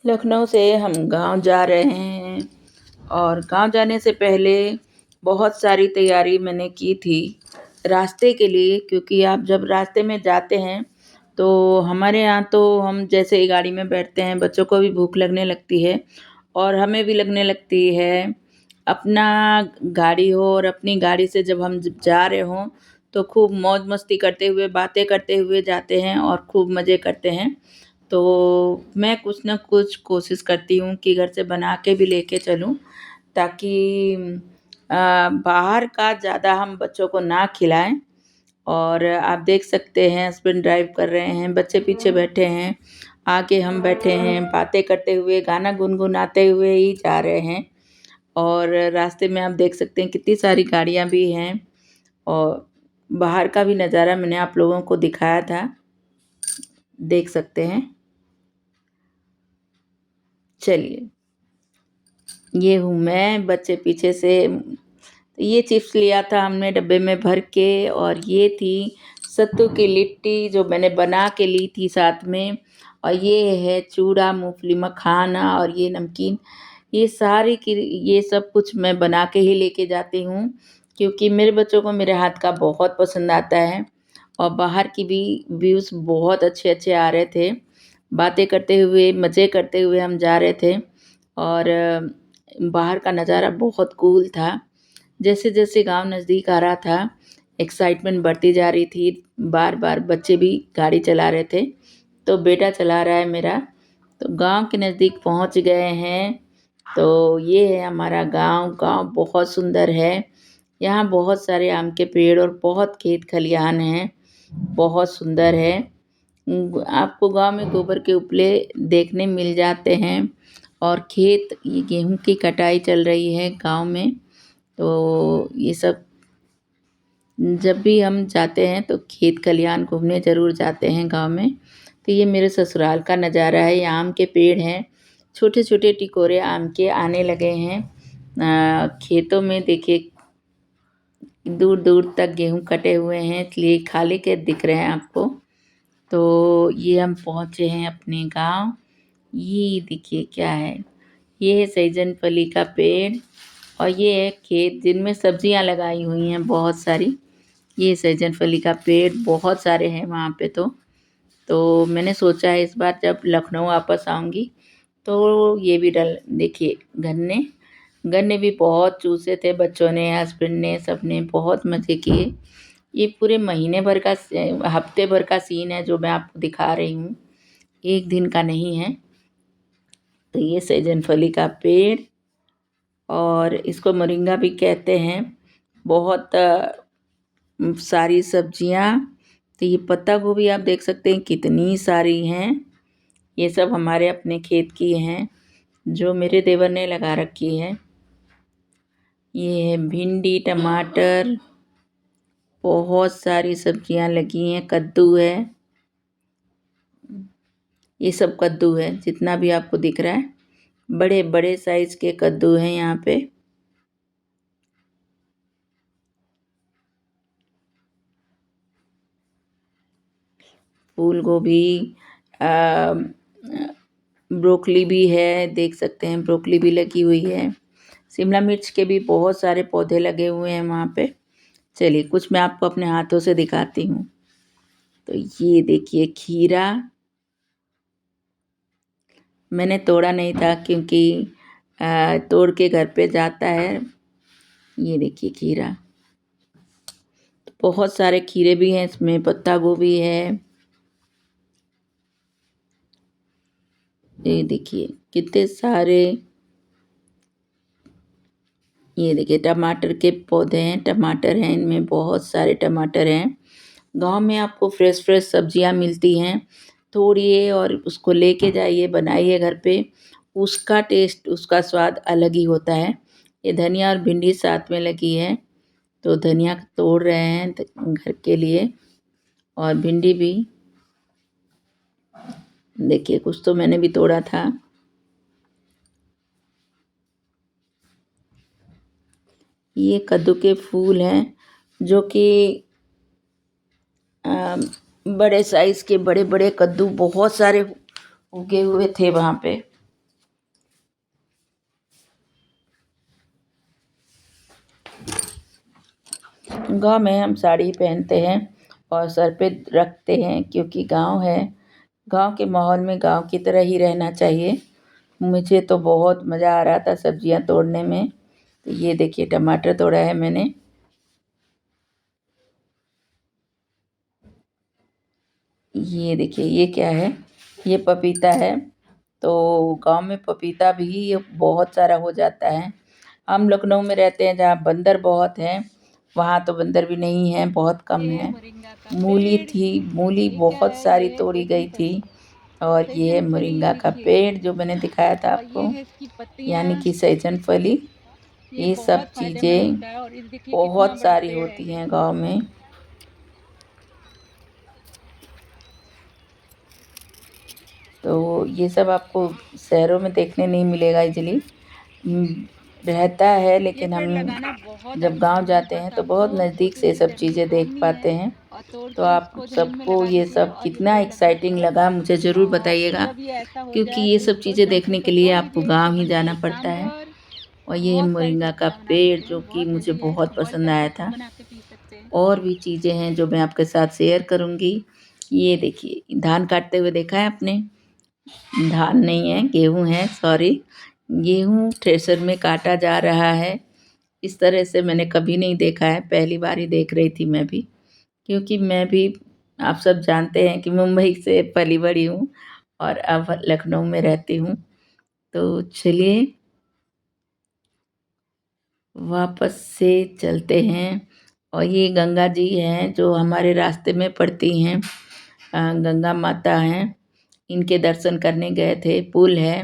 लखनऊ से हम गांव जा रहे हैं और गांव जाने से पहले बहुत सारी तैयारी मैंने की थी रास्ते के लिए, क्योंकि आप जब रास्ते में जाते हैं तो हमारे यहाँ तो हम जैसे ही गाड़ी में बैठते हैं बच्चों को भी भूख लगने लगती है और हमें भी लगने लगती है। अपना गाड़ी हो और अपनी गाड़ी से जब हम जा रहे हों तो खूब मौज मस्ती करते हुए बातें करते हुए जाते हैं और खूब मज़े करते हैं। तो मैं कुछ ना कुछ कोशिश करती हूँ कि घर से बना के भी लेके चलूँ, ताकि बाहर का ज़्यादा हम बच्चों को ना खिलाएं। और आप देख सकते हैं हस्बैंड ड्राइव कर रहे हैं, बच्चे पीछे बैठे हैं, आगे हम बैठे हैं, बातें करते हुए गाना गुनगुनाते हुए ही जा रहे हैं। और रास्ते में आप देख सकते हैं कितनी सारी गाड़ियाँ भी हैं और बाहर का भी नज़ारा मैंने आप लोगों को दिखाया था, देख सकते हैं। चलिए, ये हूँ मैं, बच्चे पीछे से। ये चिप्स लिया था हमने डब्बे में भर के, और ये थी सत्तू की लिट्टी जो मैंने बना के ली थी साथ में, और ये है चूड़ा मूंगफली मखाना और ये नमकीन। ये सारी की ये सब कुछ मैं बना के ही लेके जाती हूँ, क्योंकि मेरे बच्चों को मेरे हाथ का बहुत पसंद आता है। और बाहर की भी व्यूज़ बहुत अच्छे अच्छे आ रहे थे, बातें करते हुए मज़े करते हुए हम जा रहे थे। और बाहर का नज़ारा बहुत कूल था। जैसे जैसे गांव नज़दीक आ रहा था, एक्साइटमेंट बढ़ती जा रही थी। बार बार बच्चे भी गाड़ी चला रहे थे, तो बेटा चला रहा है मेरा। तो गांव के नज़दीक पहुंच गए हैं। तो ये है हमारा गांव। गांव बहुत सुंदर है। यहाँ बहुत सारे आम के पेड़ और बहुत खेत खलिहान हैं, बहुत सुंदर है। आपको गांव में गोबर के उपले देखने मिल जाते हैं। और खेत, ये गेहूं की कटाई चल रही है गांव में। तो ये सब जब भी हम जाते हैं तो खेत खलिहान घूमने ज़रूर जाते हैं गांव में। तो ये मेरे ससुराल का नज़ारा है। ये आम के पेड़ हैं, छोटे छोटे टिकोरे आम के आने लगे हैं। खेतों में देखिए दूर दूर तक गेहूं कटे हुए हैं, इसलिए खाली खेत दिख रहे हैं आपको। तो ये हम पहुँचे हैं अपने गांव। ये देखिए क्या है, ये है सहजन फली का पेड़, और ये है खेत जिनमें सब्जियां लगाई हुई हैं बहुत सारी। ये सहजन फली का पेड़ बहुत सारे हैं वहाँ पे। तो मैंने सोचा है इस बार जब लखनऊ वापस आऊँगी तो ये भी डल देखिए। गन्ने गन्ने भी बहुत चूसे थे बच्चों ने, हस्बैंड ने, सब ने बहुत मज़े किए। ये पूरे महीने भर का हफ्ते भर का सीन है जो मैं आपको दिखा रही हूँ, एक दिन का नहीं है। तो ये सहजन फली का पेड़, और इसको मोरिंगा भी कहते हैं। बहुत सारी सब्जियां। तो ये पत्ता गोभी आप देख सकते हैं कितनी सारी हैं। ये सब हमारे अपने खेत की हैं जो मेरे देवर ने लगा रखी है। ये है भिंडी, टमाटर, बहुत सारी सब्जियां लगी हैं, कद्दू है। ये सब कद्दू है जितना भी आपको दिख रहा है, बड़े बड़े साइज के कद्दू हैं यहाँ पे। फूल गोभी, ब्रोकली भी है, देख सकते हैं ब्रोकली भी लगी हुई है। शिमला मिर्च के भी बहुत सारे पौधे लगे हुए हैं वहाँ पे। चलिए कुछ मैं आपको अपने हाथों से दिखाती हूँ। तो ये देखिए खीरा, मैंने तोड़ा नहीं था क्योंकि तोड़ के घर पे जाता है। ये देखिए खीरा, तो बहुत सारे खीरे भी हैं इसमें, पत्ता गोभी है। ये देखिए कितने सारे। ये देखिए टमाटर के पौधे हैं, टमाटर हैं, इनमें बहुत सारे टमाटर हैं। गांव में आपको फ्रेश फ्रेश सब्जियां मिलती हैं, तोड़िए और उसको लेके जाइए, बनाइए घर पे। उसका टेस्ट, उसका स्वाद अलग ही होता है। ये धनिया और भिंडी साथ में लगी है, तो धनिया तोड़ रहे हैं घर के लिए, और भिंडी भी देखिए कुछ तो मैंने भी तोड़ा था। ये कद्दू के फूल हैं जो कि बड़े साइज के बड़े बड़े कद्दू बहुत सारे उगे हुए थे वहाँ पे। गाँव में हम साड़ी पहनते हैं और सर पे रखते हैं क्योंकि गाँव है। गाँव के माहौल में गाँव की तरह ही रहना चाहिए। मुझे तो बहुत मज़ा आ रहा था सब्जियां तोड़ने में। तो ये देखिए टमाटर तोड़ा है मैंने। ये देखिए ये क्या है? ये पपीता है। तो गांव में पपीता भी बहुत सारा हो जाता है। हम लखनऊ में रहते हैं जहाँ बंदर बहुत हैं, वहाँ तो बंदर भी नहीं है, बहुत कम है। मूली थी, मूली बहुत सारी तोड़ी गई थी। और ये है मोरिंगा का पेड़ जो मैंने दिखाया था आपको, यानी कि सहजन फली। ये सब चीज़ें बहुत सारी होती हैं गांव में। तो ये सब आपको शहरों में देखने नहीं मिलेगा इजीली। रहता है, लेकिन हम जब गांव जाते हैं तो बहुत नज़दीक से सब चीज़ें देख पाते हैं। तो आप सबको ये सब कितना एक्साइटिंग लगा मुझे ज़रूर बताइएगा, क्योंकि ये सब चीज़ें देखने के लिए आपको गांव ही जाना पड़ता है। और ये है मोरिंगा का पेड़ जो कि मुझे बहुत पसंद आया था। और भी चीज़ें हैं जो मैं आपके साथ शेयर करूँगी। ये देखिए धान काटते हुए देखा है आपने? धान नहीं है, गेहूँ है, सॉरी। गेहूँ थ्रेसर में काटा जा रहा है। इस तरह से मैंने कभी नहीं देखा है, पहली बार ही देख रही थी मैं भी। क्योंकि मैं भी, आप सब जानते हैं कि मुंबई से पली बड़ी हूँ और अब लखनऊ में रहती हूँ। तो चलिए वापस से चलते हैं। और ये गंगा जी हैं जो हमारे रास्ते में पड़ती हैं। गंगा माता हैं, इनके दर्शन करने गए थे। पुल है,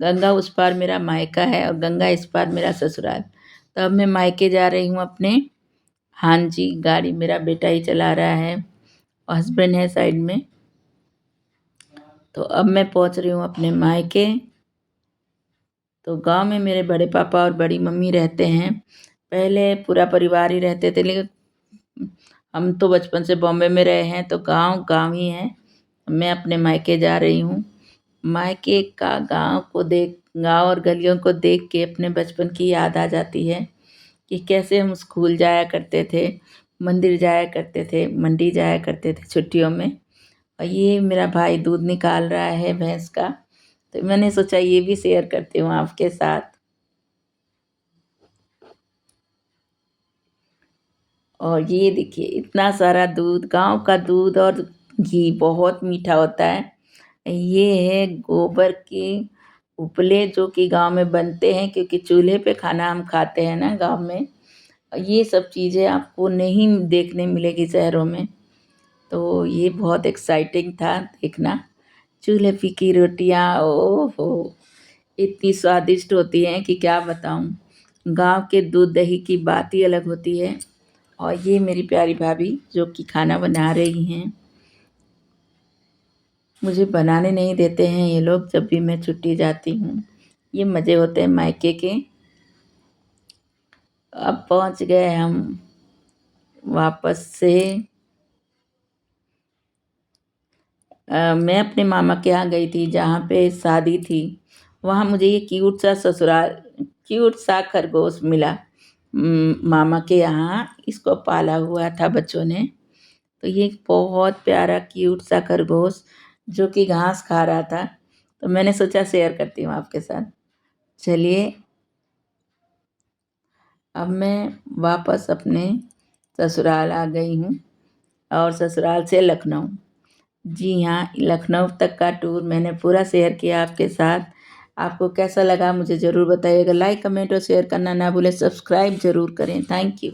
गंगा उस पार मेरा मायका है और गंगा इस पार मेरा ससुराल। तो अब मैं मायके जा रही हूँ अपने। हाँ जी, गाड़ी मेरा बेटा ही चला रहा है और हस्बैंड है साइड में। तो अब मैं पहुँच रही हूँ अपने मायके। तो गांव में मेरे बड़े पापा और बड़ी मम्मी रहते हैं। पहले पूरा परिवार ही रहते थे, लेकिन हम तो बचपन से बॉम्बे में रहे हैं तो गांव गांव ही है। मैं अपने मायके जा रही हूँ। मायके का गांव और गलियों को देख के अपने बचपन की याद आ जाती है कि कैसे हम स्कूल जाया करते थे, मंदिर जाया करते थे, मंडी जाया करते थे छुट्टियों में। और ये मेरा भाई दूध निकाल रहा है भैंस का, तो मैंने सोचा ये भी शेयर करती हूँ आपके साथ। और ये देखिए इतना सारा दूध, गांव का दूध और घी बहुत मीठा होता है। ये है गोबर के उपले जो कि गांव में बनते हैं, क्योंकि चूल्हे पे खाना हम खाते हैं ना गांव में। ये सब चीज़ें आपको नहीं देखने मिलेगी शहरों में। तो ये बहुत एक्साइटिंग था देखना। चूल्हे पे की रोटियां, ओहो, इतनी स्वादिष्ट होती हैं कि क्या बताऊं। गांव के दूध दही की बात ही अलग होती है। और ये मेरी प्यारी भाभी जो कि खाना बना रही हैं। मुझे बनाने नहीं देते हैं ये लोग जब भी मैं छुट्टी जाती हूँ। ये मज़े होते हैं मायके के। अब पहुँच गए हम वापस से। मैं अपने मामा के यहाँ गई थी जहाँ पे शादी थी। वहाँ मुझे ये क्यूट सा खरगोश मिला। मामा के यहाँ इसको पाला हुआ था बच्चों ने। तो ये एक बहुत प्यारा क्यूट सा खरगोश जो कि घास खा रहा था। तो मैंने सोचा शेयर करती हूँ आपके साथ। चलिए अब मैं वापस अपने ससुराल आ गई हूँ और ससुराल से लखनऊ। जी हाँ, लखनऊ तक का टूर मैंने पूरा शेयर किया आपके साथ। आपको कैसा लगा मुझे ज़रूर बताइएगा। लाइक कमेंट और शेयर करना ना भूलें। सब्सक्राइब ज़रूर करें। Thank you.